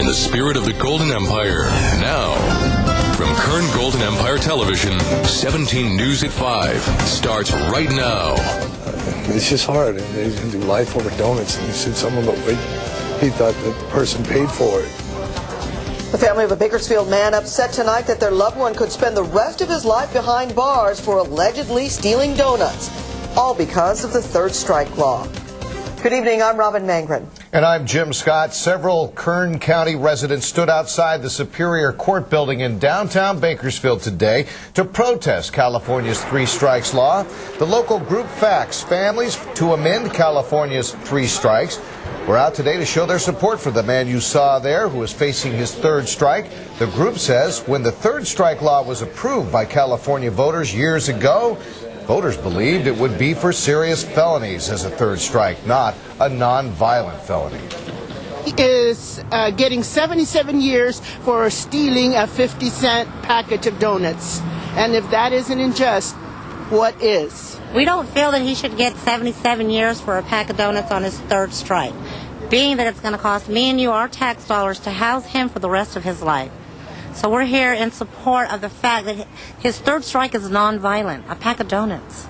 in the spirit of the Golden Empire. Now, from Kern Golden Empire Television, 17 News at 5 starts right now. It's just hard. He's going to do life over donuts. And he said something about he thought that the person paid for it. The family of a Bakersfield man upset tonight that their loved one could spend the rest of his life behind bars for allegedly stealing donuts, all because of the third strike law. Good evening, I'm Robin Mangren. And I'm Jim Scott. Several Kern County residents stood outside the Superior Court building in downtown Bakersfield today to protest California's three strikes law. The local group Facts Families to Amend California's three strikes were out today to show their support for the man you saw there who is facing his third strike. The group says when the third strike law was approved by California voters years ago, voters believed it would be for serious felonies as a third strike, not a non-violent felony. He is getting 77 years for stealing a 50-cent package of donuts. And if that isn't unjust, what is? We don't feel that he should get 77 years for a pack of donuts on his third strike, being that it's going to cost me and you our tax dollars to house him for the rest of his life. So we're here in support of the fact that his third strike is non-violent, a pack of donuts.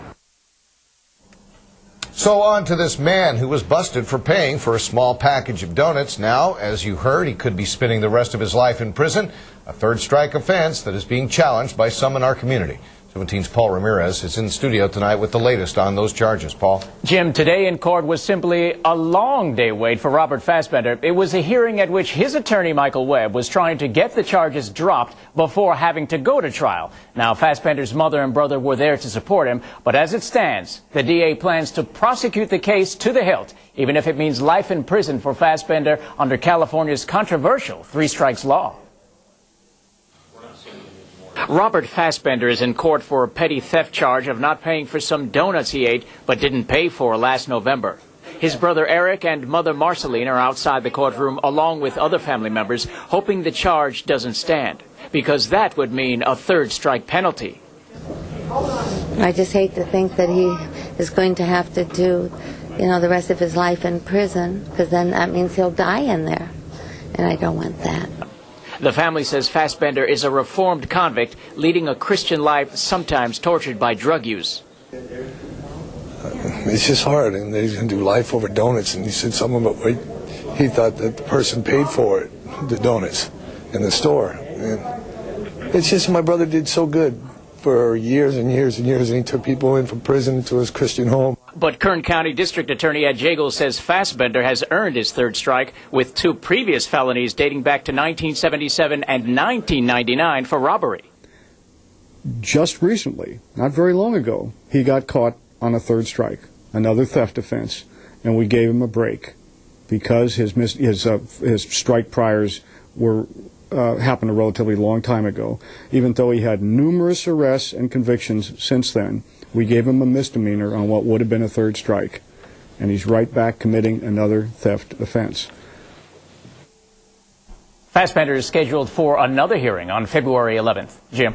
So on to this man who was busted for paying for a small package of donuts. Now, as you heard, he could be spending the rest of his life in prison, a third strike offense that is being challenged by some in our community. 17's Paul Ramirez is in the studio tonight with the latest on those charges. Paul. Jim, today in court was simply a long day wait for Robert Fassbender. It was a hearing at which his attorney, Michael Webb, was trying to get the charges dropped before having to go to trial. Now, Fassbender's mother and brother were there to support him, but as it stands, the DA plans to prosecute the case to the hilt, even if it means life in prison for Fassbender under California's controversial three strikes law. Robert Fassbender is in court for a petty theft charge of not paying for some donuts he ate but didn't pay for last November. His brother Eric and mother Marceline are outside the courtroom along with other family members, hoping the charge doesn't stand, because that would mean a third strike penalty. I just hate to think that he is going to have to do, the rest of his life in prison, because then that means he'll die in there, and I don't want that. The family says Fassbender is a reformed convict, leading a Christian life, sometimes tortured by drug use. It's just hard, and he's going to do life over donuts. And he said something about he thought that the person paid for it, the donuts, in the store. And it's just my brother did so good for years and years and years, and he took people in from prison to his Christian home. But Kern County District Attorney Ed Jagel says Fassbender has earned his third strike with two previous felonies dating back to 1977 and 1999 for robbery. Just recently, not very long ago, he got caught on a third strike, another theft offense, and we gave him a break because his strike priors were happened a relatively long time ago. Even though he had numerous arrests and convictions since then, we gave him a misdemeanor on what would have been a third strike, and he's right back committing another theft offense. Fassbender is scheduled for another hearing on February 11th. Jim.